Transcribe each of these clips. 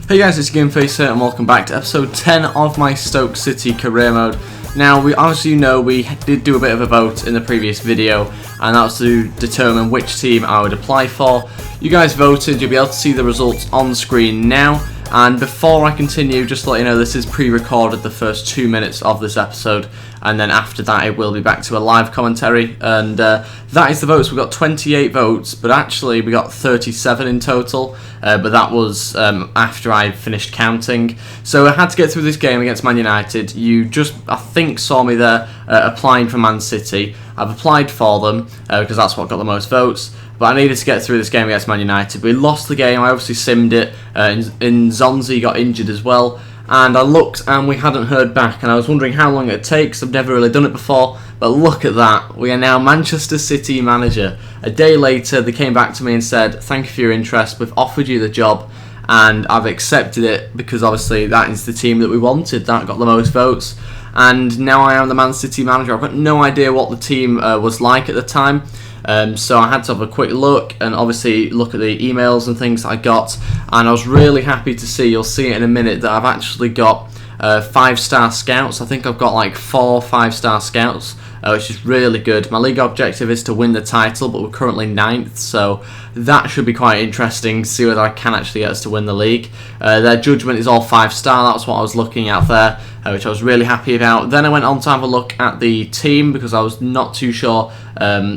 Hey guys, it's TheGameFace here and welcome back to episode 10 of my Stoke City career mode. Now, obviously we did do a bit of a vote in the previous video, and that was to determine which team I would apply for. You guys voted, you'll be able to see the results on screen now. And before I continue, just to let you know, this is pre-recorded the first 2 minutes of this episode, and then after that it will be back to a live commentary, and that is the votes. We got 28 votes, but actually we got 37 in total, but that was after I finished counting. So I had to get through this game against Man United. You just, I think, saw me there applying for Man.City. I've applied for them because that's what got the most votes. But I needed to get through this game against Man United. We lost the game, I obviously simmed it, Zonzi got injured as well, and I looked and we hadn't heard back, and I was wondering how long it takes. I've never really done it before, but look at that, we are now Manchester City manager. A day later they came back to me and said, thank you for your interest, we've offered you the job, and I've accepted it because obviously that is the team that we wanted, that got the most votes, and now I am the Man City manager. I've got no idea what the team was like at the time. So I had to have a quick look and obviously look at the emails and things that I got, and I was really happy to see, you'll see it in a minute, that I've actually got 5-star scouts. I think I've got like 4 5-star scouts, which is really good. My league objective is to win the title, but we're currently 9th, so that should be quite interesting to see whether I can actually get us to win the league. Their judgment is all 5-star, that's what I was looking at there, which I was really happy about. Then I went on to have a look at the team because I was not too sure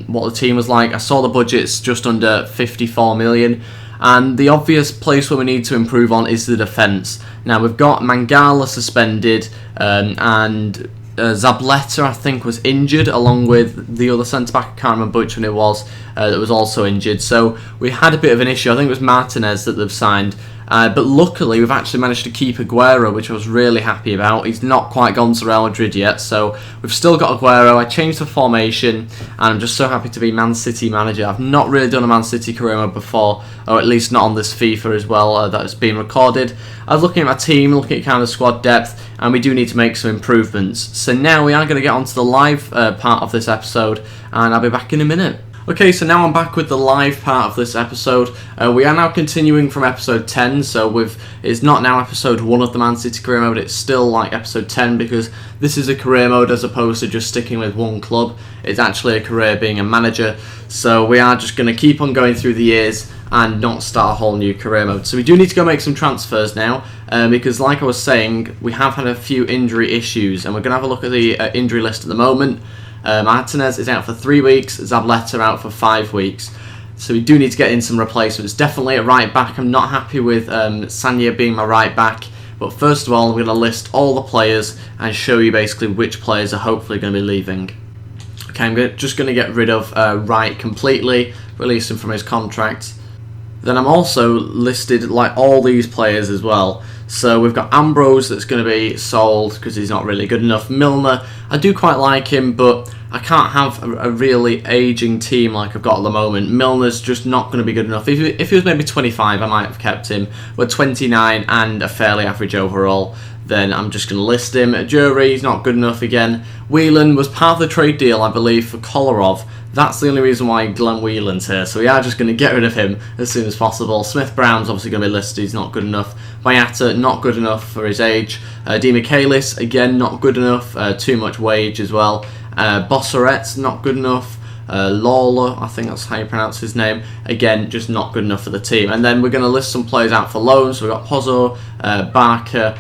what the team was like. I saw the budget's just under 54 million, and the obvious place where we need to improve on is the defence. Now we've got Mangala suspended, and Zabaleta, I think, was injured along with the other centre-back, I can't remember which one it was, that was also injured. So we had a bit of an issue. I think it was Martinez that they've signed. But luckily we've actually managed to keep Aguero, which I was really happy about. He's not quite gone to Real Madrid yet, so we've still got Aguero. I changed the formation, and I'm just so happy to be Man City manager. I've not really done a Man City career mode before, or at least not on this FIFA as well, that has been recorded. I was looking at my team, looking at kind of squad depth, and we do need to make some improvements. So now we are going to get onto the live part of this episode, and I'll be back in a minute. Okay, so now I'm back with the live part of this episode. We are now continuing from episode 10, so it's not now episode 1 of the Man City career mode, it's still like episode 10 because this is a career mode as opposed to just sticking with one club. It's actually a career being a manager, so we are just going to keep on going through the years and not start a whole new career mode. So we do need to go make some transfers now, because like I was saying, we have had a few injury issues, and we're going to have a look at the injury list at the moment. Martinez is out for 3 weeks, Zabaleta out for 5 weeks. So we do need to get in some replacements. Definitely at right back. I'm not happy with Sanya being my right back. But first of all, we're going to list all the players and show you basically which players are hopefully going to be leaving. Okay, I'm just going to get rid of Wright completely, release him from his contract. Then I'm also listed like all these players as well. So we've got Ambrose that's going to be sold because he's not really good enough. Milner, I do quite like him, but I can't have a really ageing team like I've got at the moment. Milner's just not going to be good enough. If he was maybe 25, I might have kept him. But 29 and a fairly average overall, then I'm just going to list him. Jury, he's not good enough again. Whelan was part of the trade deal, I believe, for Kolarov. That's the only reason why Glenn Whelan's here, so we are just going to get rid of him as soon as possible. Smith-Brown's obviously going to be listed, he's not good enough. Bayata, not good enough for his age. Di Michaelis, again, not good enough, too much wage as well. Bosseret's not good enough. Lawler, I think that's how you pronounce his name, again, just not good enough for the team. And then we're going to list some players out for loan, so we've got Pozzo, Barker,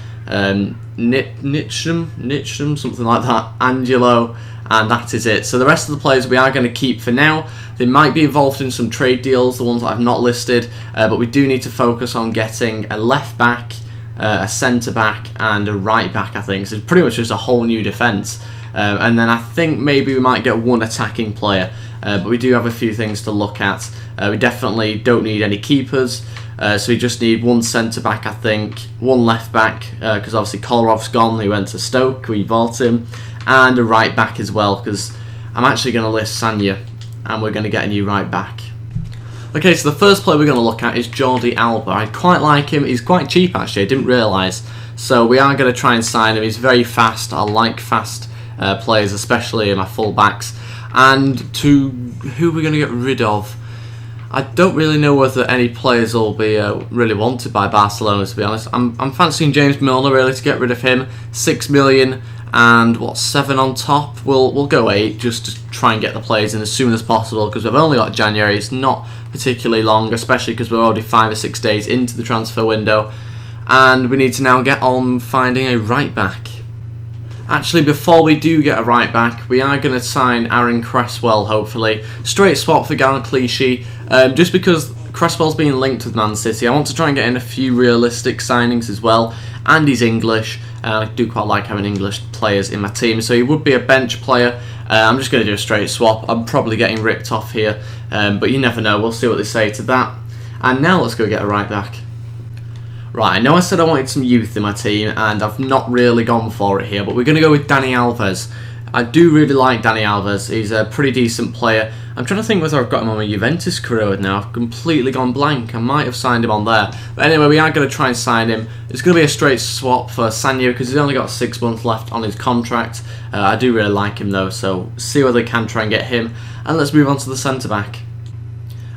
Nitcham, something like that, Angelo, and that is it. So the rest of the players we are going to keep for now. They might be involved in some trade deals, the ones that I've not listed, but we do need to focus on getting a left back, a centre back, and a right back, I think. So it's pretty much just a whole new defence. And then I think maybe we might get one attacking player, but we do have a few things to look at. We definitely don't need any keepers. So we just need one centre-back, I think, one left-back, because obviously Kolarov's gone, he went to Stoke, we bought him, and a right-back as well, because I'm actually going to list Sanya, and we're going to get a new right-back. Okay, so the first player we're going to look at is Jordi Alba. I quite like him, he's quite cheap actually, I didn't realise, so we are going to try and sign him. He's very fast, I like fast players, especially my full-backs. And who are we going to get rid of? I don't really know whether any players will be really wanted by Barcelona, to be honest. I'm fancying James Milner really to get rid of him. 6 million and what, 7 on top. We'll go 8 just to try and get the players in as soon as possible because we've only got January. It's not particularly long, especially because we're already 5 or 6 days into the transfer window, and we need to now get on finding a right back. Actually, before we do get a right back, we are going to sign Aaron Cresswell, hopefully. Straight swap for Gallon Clichy, just because Cresswell's being linked with Man City. I want to try and get in a few realistic signings as well, and he's English. I do quite like having English players in my team, so he would be a bench player. I'm just going to do a straight swap. I'm probably getting ripped off here, but you never know. We'll see what they say to that. And now let's go get a right back. Right, I know I said I wanted some youth in my team, and I've not really gone for it here, but we're going to go with Dani Alves. I do really like Dani Alves. He's a pretty decent player. I'm trying to think whether I've got him on my Juventus career now. I've completely gone blank. I might have signed him on there. But anyway, we are going to try and sign him. It's going to be a straight swap for Sanyo because he's only got 6 months left on his contract. I do really like him though, so see whether we can try and get him. And let's move on to the centre-back.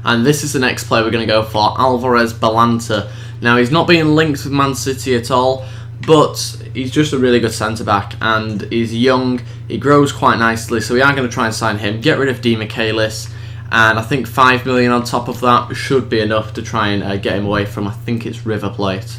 And this is the next player we're going to go for, Alvarez Balanta. Now, he's not being linked with Man City at all, but he's just a really good centre-back, and he's young, he grows quite nicely, so we are going to try and sign him, get rid of Di Michaelis, and I think 5 million on top of that should be enough to try and get him away from, I think it's River Plate.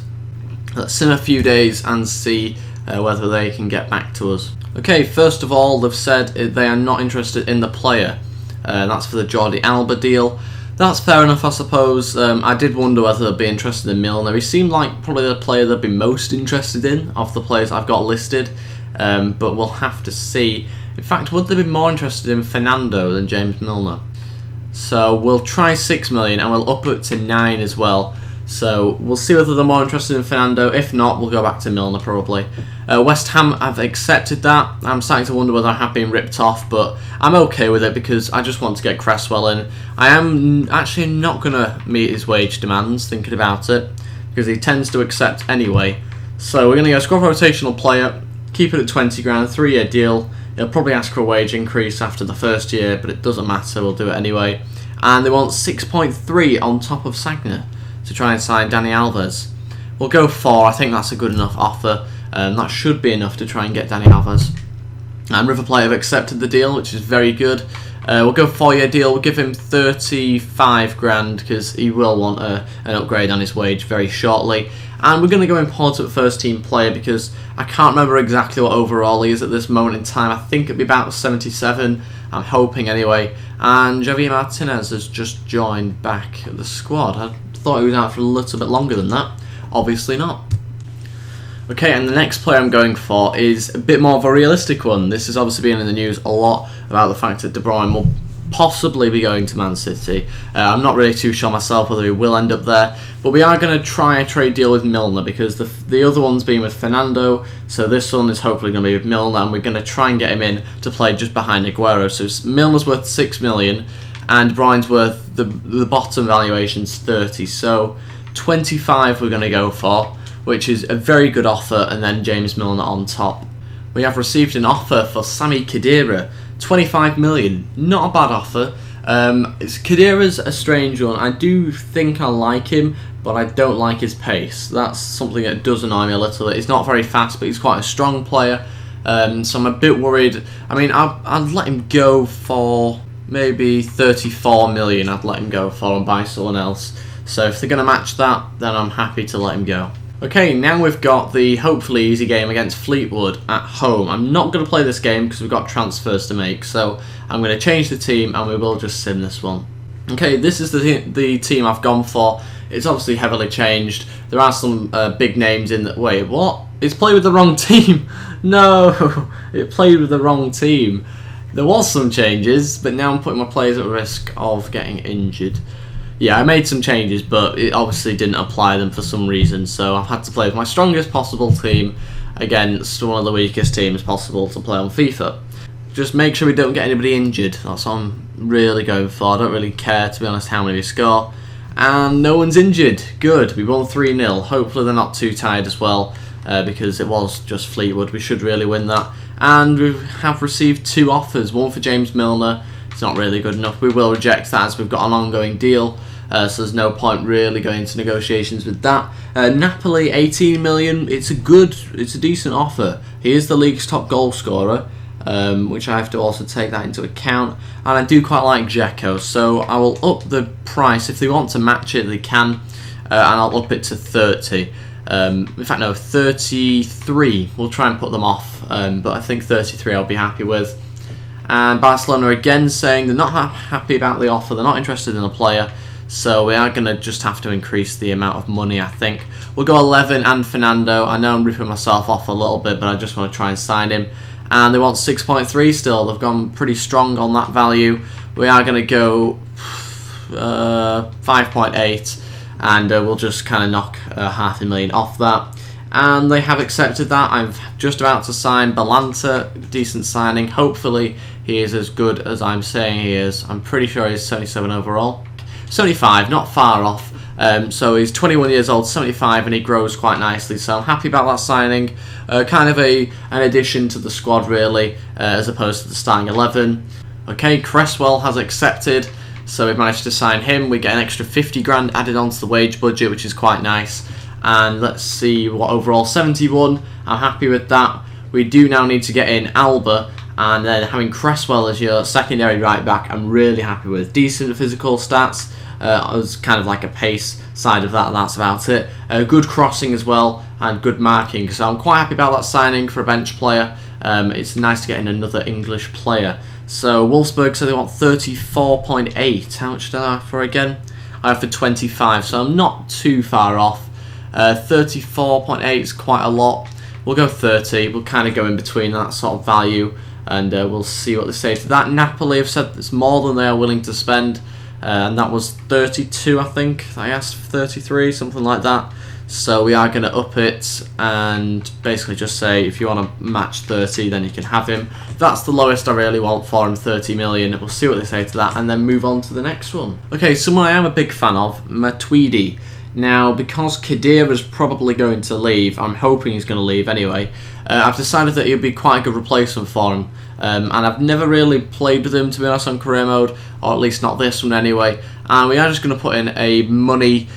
Let's sim a few days and see whether they can get back to us. Okay, first of all, they've said they are not interested in the player. That's for the Jordi Alba deal. That's fair enough, I suppose. I did wonder whether they'd be interested in Milner. He seemed like probably the player they'd be most interested in of the players I've got listed, but we'll have to see. In fact, would they be more interested in Fernando than James Milner? So we'll try 6 million and we'll up it to 9 as well. So we'll see whether they're more interested in Fernando. If not, we'll go back to Milner probably. West Ham have accepted that. I'm starting to wonder whether I have been ripped off, but I'm okay with it because I just want to get Cresswell in. I am actually not going to meet his wage demands, thinking about it, because he tends to accept anyway. So we're going to go squad rotational player, keep it at 20 grand, 3-year deal. He'll probably ask for a wage increase after the first year, but it doesn't matter, we'll do it anyway. And they want 6.3 on top of Sagna to try and sign Dani Alves. We'll go 4, I think that's a good enough offer. That should be enough to try and get Dani Alves. And River Plate have accepted the deal, which is very good. We'll go 4-year deal, we'll give him 35 grand because he will want an upgrade on his wage very shortly. And we're going to go important first team player because I can't remember exactly what overall he is at this moment in time. I think it'd be about 77, I'm hoping anyway. And Javier Martinez has just joined back the squad. I thought he was out for a little bit longer than that. Obviously not. Okay, and the next player I'm going for is a bit more of a realistic one. This has obviously been in the news a lot about the fact that De Bruyne will possibly be going to Man City. I'm not really too sure myself whether he will end up there, but we are going to try a trade deal with Milner because the other one's been with Fernando, so this one is hopefully going to be with Milner, and we're going to try and get him in to play just behind Aguero. So Milner's worth 6 million, and De Bruyne's worth, the bottom valuation's 30, so 25 we're going to go for, which is a very good offer, and then James Milner on top. We have received an offer for Sami Khedira, 25 million, not a bad offer. Khedira's a strange one. I do think I like him, but I don't like his pace. That's something that does annoy me a little bit. He's not very fast, but he's quite a strong player, so I'm a bit worried. I mean, I'd let him go for maybe 34 million. I'd let him go for and buy someone else. So if they're going to match that, then I'm happy to let him go. Okay, now we've got the hopefully easy game against Fleetwood at home. I'm not going to play this game because we've got transfers to make, so I'm going to change the team and we will just sim this one. Okay, this is the team I've gone for. It's obviously heavily changed. There are some big names in the... Wait, what? It's played with the wrong team! No! It played with the wrong team. There was some changes, but now I'm putting my players at risk of getting injured. Yeah, I made some changes, but it obviously didn't apply them for some reason, so I've had to play with my strongest possible team against one of the weakest teams possible to play on FIFA. Just make sure we don't get anybody injured, that's what I'm really going for. I don't really care, to be honest, how many we score. And no one's injured, good, we won 3-0, hopefully they're not too tired as well, because it was just Fleetwood, we should really win that. And we have received 2 offers, one for James Milner. It's not really good enough. We will reject that as we've got an ongoing deal. so there's no point really going into negotiations with that. Napoli, 18 million. It's a decent offer. He is the league's top goal scorer, which I have to also take that into account. And I do quite like Dzeko, so I will up the price. If they want to match it, they can, and I'll up it to 30. In fact, no, 33. We'll try and put them off, but I think 33 I'll be happy with. And Barcelona again saying they're not happy about the offer, they're not interested in the player, so we are going to just have to increase the amount of money, I think. We'll go 11 and Fernando. I know I'm ripping myself off a little bit, but I just want to try and sign him. And they want 6.3 still, they've gone pretty strong on that value. We are going to go 5.8, and we'll just kind of knock $500,000 off that. And they have accepted that. I'm just about to sign Balanta, decent signing. Hopefully he is as good as I'm saying he is. I'm pretty sure he's 77 overall. 75, not far off. So he's 21 years old, 75, and he grows quite nicely. So I'm happy about that signing. Kind of an addition to the squad really, as opposed to the starting 11. Okay, Cresswell has accepted. So we've managed to sign him. We get an extra 50 grand added onto the wage budget, which is quite nice. And let's see what overall, 71. I'm happy with that. We do now need to get in Alba, and then having Cresswell as your secondary right back, I'm really happy with. Decent physical stats. It was kind of like a pace side of that, and that's about it. Good crossing as well, and good marking. So I'm quite happy about that signing for a bench player. It's nice to get in another English player. So Wolfsburg said they want 34.8. How much did I offer again? I offered 25, so I'm not too far off. 34.8 is quite a lot. We'll go 30. We'll kind of go in between that sort of value, and we'll see what they say to that. Napoli have said it's more than they are willing to spend, and that was 32, I think. I asked for 33, something like that. So we are going to up it and basically just say if you want to match 30, then you can have him. That's the lowest I really want for him, 30 million. We'll see what they say to that and then move on to the next one. Okay, someone I am a big fan of, Matuidi. Now, because Khedira's probably going to leave, I'm hoping he's going to leave anyway, I've decided that he'll be quite a good replacement for him. And I've never really played with him, to be honest, on career mode, or at least not this one anyway. And we are just going to put in a money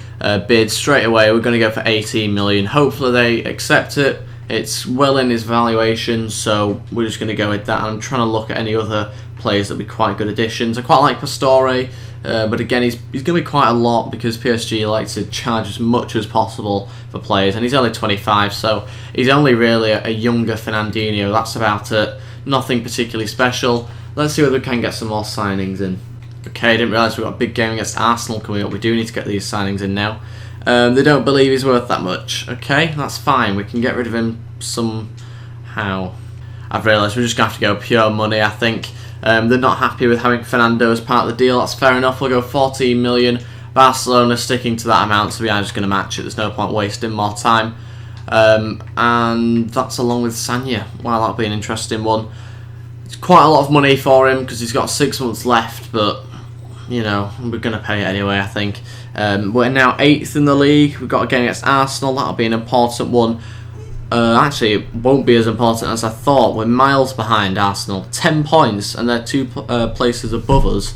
bid straight away. We're going to go for 18 million. Hopefully they accept it. It's well in his valuation, so we're just going to go with that. I'm trying to look at any other players that would be quite good additions. I quite like Pastore, but again, he's going to be quite a lot because PSG likes to charge as much as possible for players, and he's only 25, so he's only really a younger Fernandinho. That's about it. Nothing particularly special. Let's see whether we can get some more signings in. Okay, I didn't realise we've got a big game against Arsenal coming up. We do need to get these signings in now. They don't believe he's worth that much. Okay, that's fine. We can get rid of him somehow. I've realised we're just going to have to go pure money, I think. They're not happy with having Fernando as part of the deal. That's fair enough. We'll go 14 million. Barcelona sticking to that amount, so we are just going to match it. There's no point wasting more time. And that's along with Sanya. Wow, that'll be an interesting one. It's quite a lot of money for him because he's got 6 months left, but you know, we're going to pay it anyway, I think. We're now 8th in the league. We've got a game against Arsenal. That'll be an important one. Actually, it won't be as important as I thought. We're miles behind Arsenal. 10 points, and they're 2 places above us.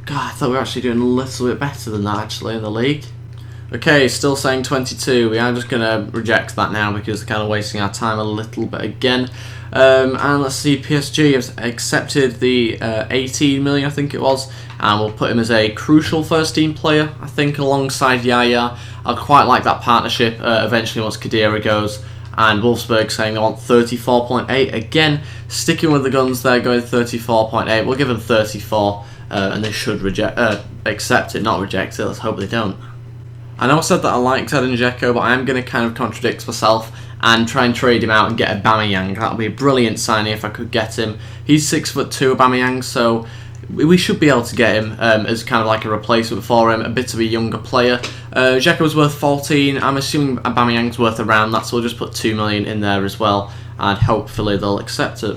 God, I thought we were actually doing a little bit better than that, actually, in the league. Okay, still saying 22. We are just going to reject that now because they're kind of wasting our time a little bit again. And let's see, PSG has accepted the 18 million, I think it was, and we'll put him as a crucial first team player, I think, alongside Yaya. I quite like that partnership eventually once Khedira goes. And Wolfsburg saying they want 34.8. Again, sticking with the guns there, going 34.8. We'll give them 34, and they should accept it, not reject it. Let's hope they don't. I know I said that I liked Edin Dzeko, but I am going to kind of contradict myself and try and trade him out and get Aubameyang. That would be a brilliant signing if I could get him. He's 6'2", Aubameyang, so we should be able to get him as kind of like a replacement for him, a bit of a younger player. Dzeko was worth 14. I'm assuming Aubameyang's worth around that, so we'll just put 2 million in there as well, and hopefully they'll accept it.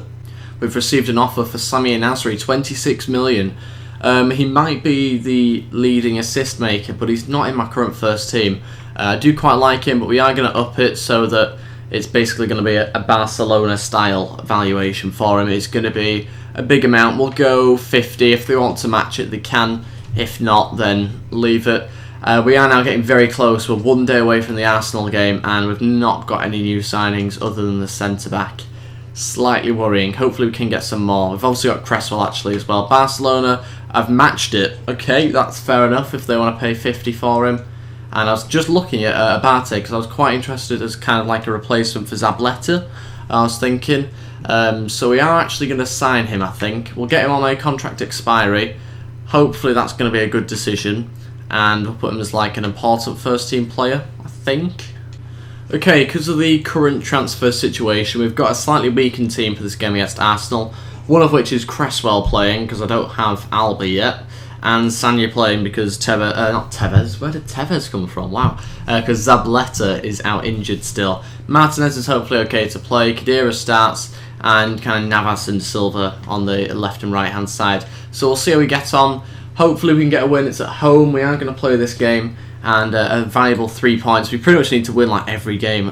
We've received an offer for Samir Nasri, 26 million. He might be the leading assist maker, but he's not in my current first team. I do quite like him, but we are going to up it so that it's basically going to be a Barcelona-style valuation for him. It's going to be a big amount. We'll go 50. If they want to match it, they can. If not, then leave it. We are now getting very close. We're 1 day away from the Arsenal game, and we've not got any new signings other than the centre-back. Slightly worrying. Hopefully we can get some more. We've obviously got Cresswell actually as well. Barcelona, I've matched it. Okay, that's fair enough if they want to pay 50 for him. And I was just looking at Abate because I was quite interested as kind of like a replacement for Zabaleta. I was thinking. So we are actually going to sign him, I think. We'll get him on a contract expiry. Hopefully that's going to be a good decision. And we'll put him as like an important first team player, I think. Okay, because of the current transfer situation, we've got a slightly weakened team for this game against Arsenal. One of which is Cresswell playing, because I don't have Alba yet. And Sanya playing because not Tevez, where did Tevez come from? Wow. Because Zabaleta is out injured still. Martinez is hopefully okay to play. Khedira starts, and kind of Navas and Silva on the left and right hand side. So we'll see how we get on. Hopefully we can get a win. It's at home. We are going to play this game. And a valuable 3 points. We pretty much need to win like every game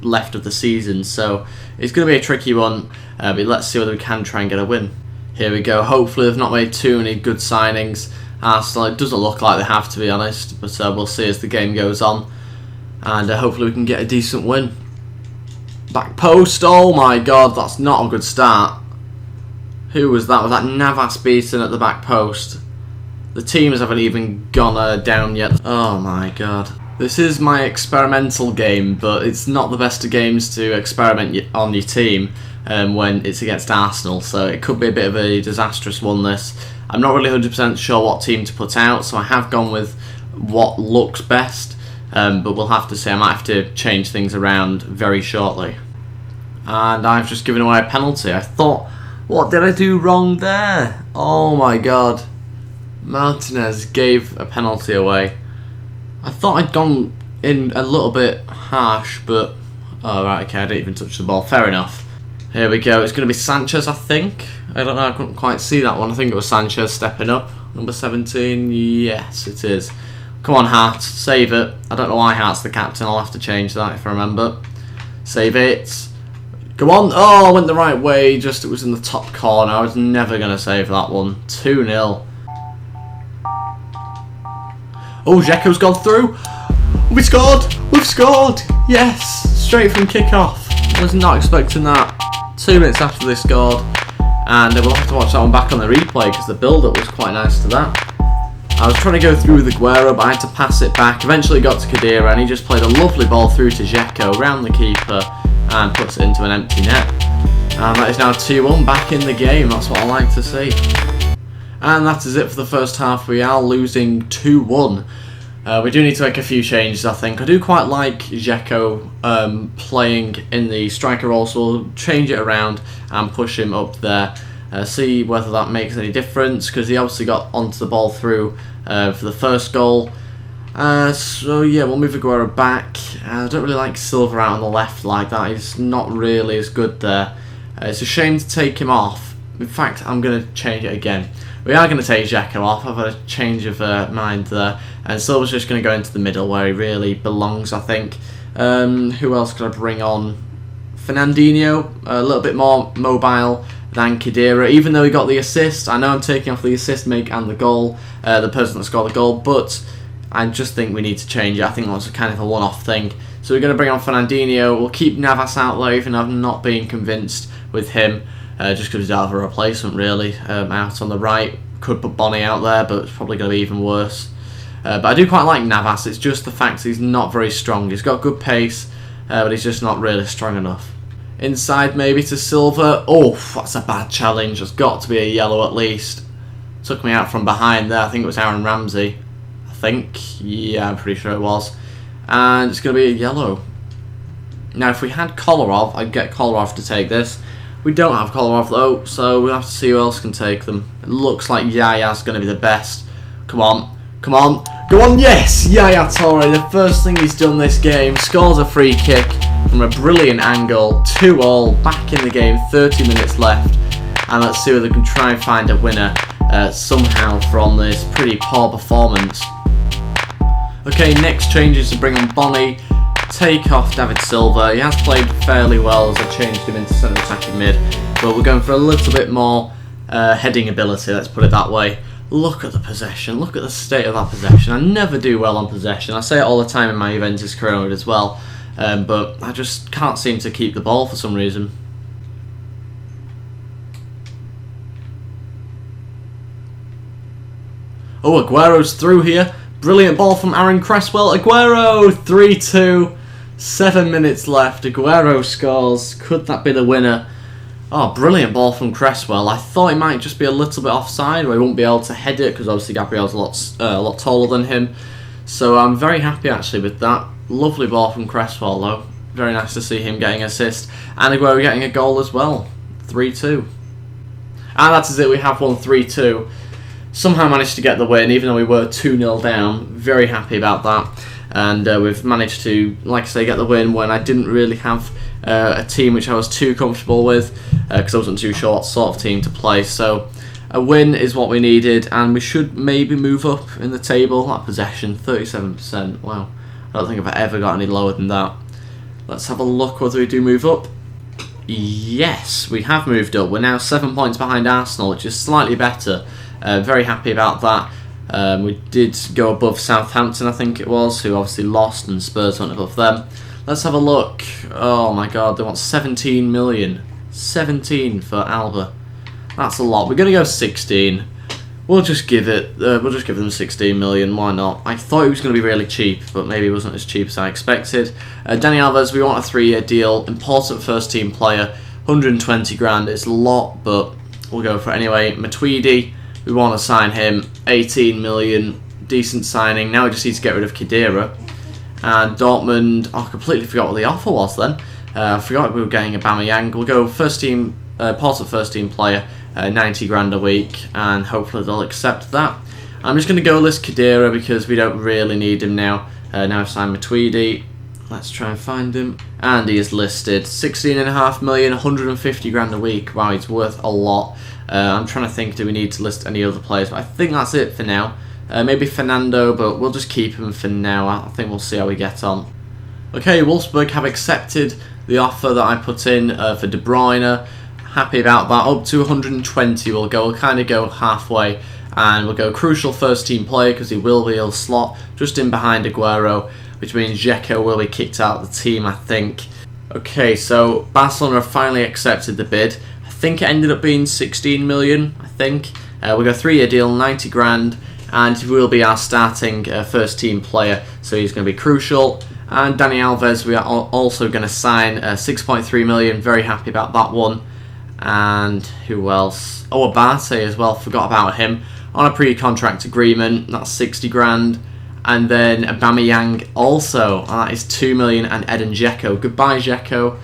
left of the season, so it's going to be a tricky one, but let's see whether we can try and get a win. Here we go. Hopefully they've not made too many good signings. Arsenal, it doesn't look like they have, to be honest, but we'll see as the game goes on, and hopefully we can get a decent win. Back post, oh my god, that's not a good start. Who was that? Was that Navas beaten at the back post? The teams haven't even gone down yet. Oh my god. This is my experimental game, but it's not the best of games to experiment on your team when it's against Arsenal, so it could be a bit of a disastrous one, this. I'm not really 100% sure what team to put out, so I have gone with what looks best, but we'll have to see. I might have to change things around very shortly. And I've just given away a penalty. I thought, what did I do wrong there? Oh my god. Martinez gave a penalty away. I thought I'd gone in a little bit harsh, but oh right, okay, I didn't even touch the ball. Fair enough. Here we go. It's going to be Sanchez, I think. I don't know, I couldn't quite see that one. I think it was Sanchez stepping up. Number 17, yes it is. Come on Hart, save it. I don't know why Hart's the captain, I'll have to change that if I remember. Save it. Go on. Oh, I went the right way, just it was in the top corner. I was never going to save that one. 2-0. Oh, Dzeko's gone through. We scored! We've scored! Yes! Straight from kick-off. I was not expecting that. 2 minutes after they scored. And we'll have to watch that one back on the replay because the build-up was quite nice to that. I was trying to go through with Aguero, but I had to pass it back. Eventually got to Khedira, and he just played a lovely ball through to Dzeko, round the keeper, and puts it into an empty net. And that is now 2-1 back in the game. That's what I like to see. And that is it for the first half. We are losing 2-1. We do need to make a few changes, I think. I do quite like Dzeko playing in the striker role, so we'll change it around and push him up there. See whether that makes any difference, because he obviously got onto the ball through for the first goal. So yeah, we'll move Aguero back. I don't really like Silva out on the left like that. He's not really as good there. It's a shame to take him off. In fact, I'm going to change it again. We are going to take Dzeko off. I've had a change of mind there. And Silva's just going to go into the middle where he really belongs, I think. Who else could I bring on? Fernandinho, a little bit more mobile than Khedira. Even though he got the assist, I know I'm taking off the assist make and the goal, the person that scored the goal, but I just think we need to change it. I think that's kind of a one-off thing. So we're going to bring on Fernandinho. We'll keep Navas out there, even though I'm not being convinced with him. Just because he's out of a replacement, really. Out on the right. Could put Bonnie out there, but it's probably going to be even worse. But I do quite like Navas. It's just the fact he's not very strong. He's got good pace, but he's just not really strong enough. Inside maybe to Silva. Oh, that's a bad challenge. There's got to be a yellow at least. Took me out from behind there. I think it was Aaron Ramsey. I think. Yeah, I'm pretty sure it was. And it's going to be a yellow. Now, if we had Kolarov, I'd get Kolarov to take this. We don't have Kolarov though, so we'll have to see who else can take them. It looks like Yaya's going to be the best. Come on, come on, go on, yes! Yaya Toure, the first thing he's done this game, scores a free kick from a brilliant angle, 2-2, back in the game, 30 minutes left. And let's see whether we can try and find a winner somehow from this pretty poor performance. Okay, next change is to bring on Bonnie. Take off David Silva. He has played fairly well as I changed him into centre attacking mid, but we're going for a little bit more heading ability, let's put it that way. Look at the possession. Look at the state of our possession. I never do well on possession. I say it all the time in my Juventus career mode as well. But I just can't seem to keep the ball for some reason. Oh, Aguero's through here. Brilliant ball from Aaron Cresswell. Aguero, 3-2. 7 minutes left. Aguero scores. Could that be the winner? Oh, brilliant ball from Cresswell. I thought he might just be a little bit offside, where he won't be able to head it, because obviously Gabriel's a lot taller than him. So I'm very happy actually with that. Lovely ball from Cresswell though. Very nice to see him getting an assist. And Aguero getting a goal as well. 3-2. And that is it. We have won 3-2. Somehow managed to get the win, even though we were 2-0 down. Very happy about that. And we've managed to, like I say, get the win when I didn't really have a team which I was too comfortable with, because I wasn't too sure what sort of team to play. So a win is what we needed, and we should maybe move up in the table. That possession, 37%. Wow, I don't think I've ever got any lower than that. Let's have a look whether we do move up. Yes, we have moved up. We're now 7 points behind Arsenal, which is slightly better. Very happy about that. We did go above Southampton, I think it was, who obviously lost, and Spurs went above them. Let's have a look. Oh my god, they want 17 million. 17 for Alba. That's a lot. We're going to go 16. We'll just give them 16 million. Why not? I thought it was going to be really cheap, but maybe it wasn't as cheap as I expected. Dani Alves, we want a 3-year deal. Important first team player. 120 grand. It's a lot, but we'll go for it anyway. Matuidi, we want to sign him. 18 million. Decent signing. Now we just need to get rid of Khedira. And Dortmund, I completely forgot what the offer was then. I forgot we were getting Aubameyang. We'll go first team, part of first team player, 90 grand a week, and hopefully they'll accept that. I'm just going to go list Khedira because we don't really need him now. Now I've signed Matuidi. Let's try and find him. And he is listed 16.5 million, 150 grand a week. Wow, he's worth a lot. I'm trying to think, do we need to list any other players? But I think that's it for now. Maybe Fernando, but we'll just keep him for now. I think we'll see how we get on. Okay, Wolfsburg have accepted the offer that I put in for De Bruyne. Happy about that. Up to 120 we'll go. We'll kind of go halfway. And we'll go crucial first team player because he will be a slot just in behind Aguero, which means Dzeko will be kicked out of the team, I think. Okay, so Barcelona have finally accepted the bid. I think it ended up being 16 million, I think. We'll go 3-year deal, 90 grand. And he will be our starting first team player, so he's going to be crucial. And Dani Alves, we are also going to sign 6.3 million. Very happy about that one. And who else? Oh, Abate as well. Forgot about him. On a pre-contract agreement, that's 60 grand. And then Aubameyang also, and that is 2 million. And Edin Dzeko. Goodbye, Dzeko.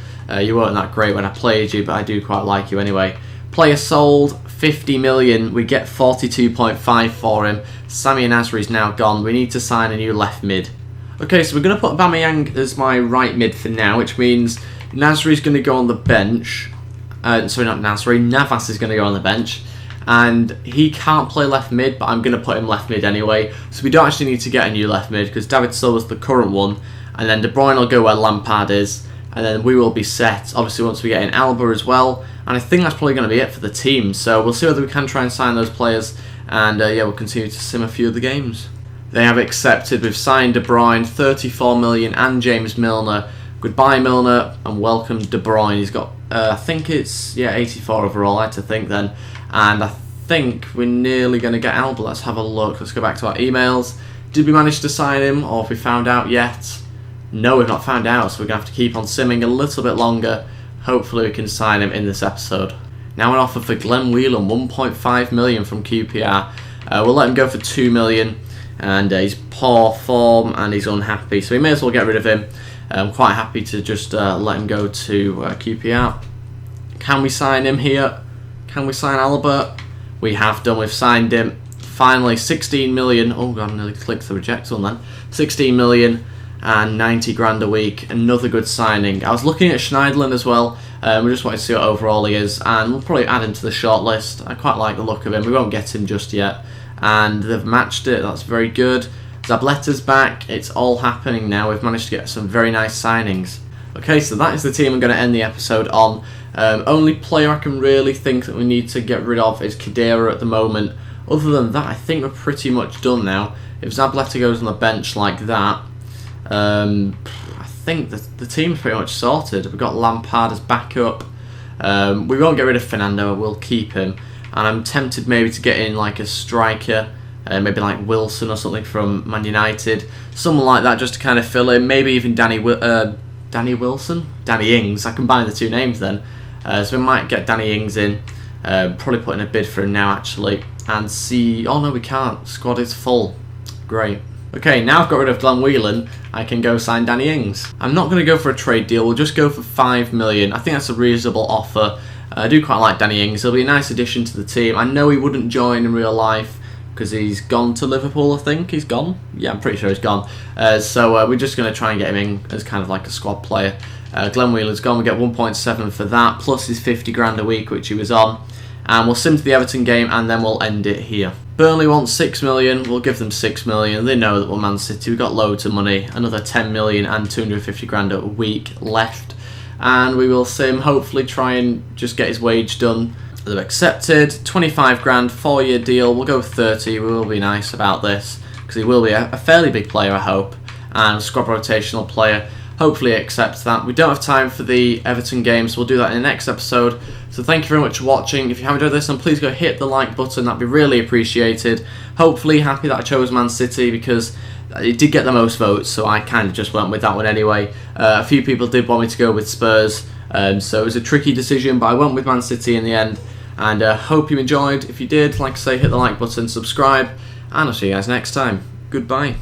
You weren't that great when I played you, but I do quite like you anyway. Player sold. 50 million, we get 42.5 for him. Sami Nasri's now gone. We need to sign a new left mid. Okay, so we're going to put Aubameyang as my right mid for now, which means Nasri's going to go on the bench. Sorry, not Nasri. Navas is going to go on the bench. And he can't play left mid, but I'm going to put him left mid anyway. So we don't actually need to get a new left mid, because David Silva's the current one. And then De Bruyne will go where Lampard is. And then we will be set, obviously, once we get in Alba as well. And I think that's probably going to be it for the team. So we'll see whether we can try and sign those players. And yeah, we'll continue to sim a few of the games. They have accepted. We've signed De Bruyne, 34 million, and James Milner. Goodbye, Milner, and welcome De Bruyne. He's got, I think it's, 84 overall, I had to think then. And I think we're nearly going to get Alba. Let's have a look. Let's go back to our emails. Did we manage to sign him, or have we found out yet? No, we've not found out, so we're going to have to keep on simming a little bit longer. Hopefully we can sign him in this episode. Now an offer for Glenn Whelan, 1.5 million from QPR. We'll let him go for 2 million, and he's poor form and he's unhappy, so we may as well get rid of him. I'm quite happy to just let him go to QPR. Can we sign him here? Can we sign Alba? We have done, we've signed him. Finally, 16 million. Oh god, I nearly clicked the reject on then. 16 million. And 90 grand a week, another good signing. I was looking at Schneiderlin as well. We just wanted to see what overall he is, and we'll probably add him to the short list. I quite like the look of him. We won't get him just yet, and they've matched it. That's very good. Zabletta's back. It's all happening now. We've managed to get some very nice signings. Okay, so that is the team I'm going to end the episode on. Only player I can really think that we need to get rid of is Khedira at the moment. Other than that, I think we're pretty much done now. If Zabaleta goes on the bench like that, I think the team's pretty much sorted. We've got Lampard as backup. We won't get rid of Fernando, we'll keep him. And I'm tempted maybe to get in like a striker, maybe like Wilson or something from Man United. Someone like that just to kind of fill in. Maybe even Danny Wilson? Danny Ings. I combine the two names then. So we might get Danny Ings in. Probably put in a bid for him now actually. And see... Oh no, we can't. Squad is full. Great. Okay, now I've got rid of Glenn Whelan, I can go sign Danny Ings. I'm not going to go for a trade deal, we'll just go for 5 million. I think that's a reasonable offer. I do quite like Danny Ings, he'll be a nice addition to the team. I know he wouldn't join in real life because he's gone to Liverpool, I think. He's gone? Yeah, I'm pretty sure he's gone. So we're just going to try and get him in as kind of like a squad player. Glenn Whelan's gone, we get 1.7 for that, plus his 50 grand a week which he was on. And we'll sim to the Everton game and then we'll end it here. Burnley wants 6 million, we'll give them 6 million. They know that we're Man City, we've got loads of money. Another 10 million and 250 grand a week left. And we will sim, hopefully try and just get his wage done. They've accepted, 25 grand, 4-year deal, we'll go with 30, we will be nice about this. Because he will be a fairly big player, I hope. And squad rotational player. Hopefully he accepts that. We don't have time for the Everton game, so we'll do that in the next episode. So thank you very much for watching. If you have enjoyed this, then please go hit the like button. That'd be really appreciated. Hopefully happy that I chose Man City because it did get the most votes, so I kind of just went with that one anyway. A few people did want me to go with Spurs, so it was a tricky decision, but I went with Man City in the end. And hope you enjoyed. If you did, like I say, hit the like button, subscribe, and I'll see you guys next time. Goodbye.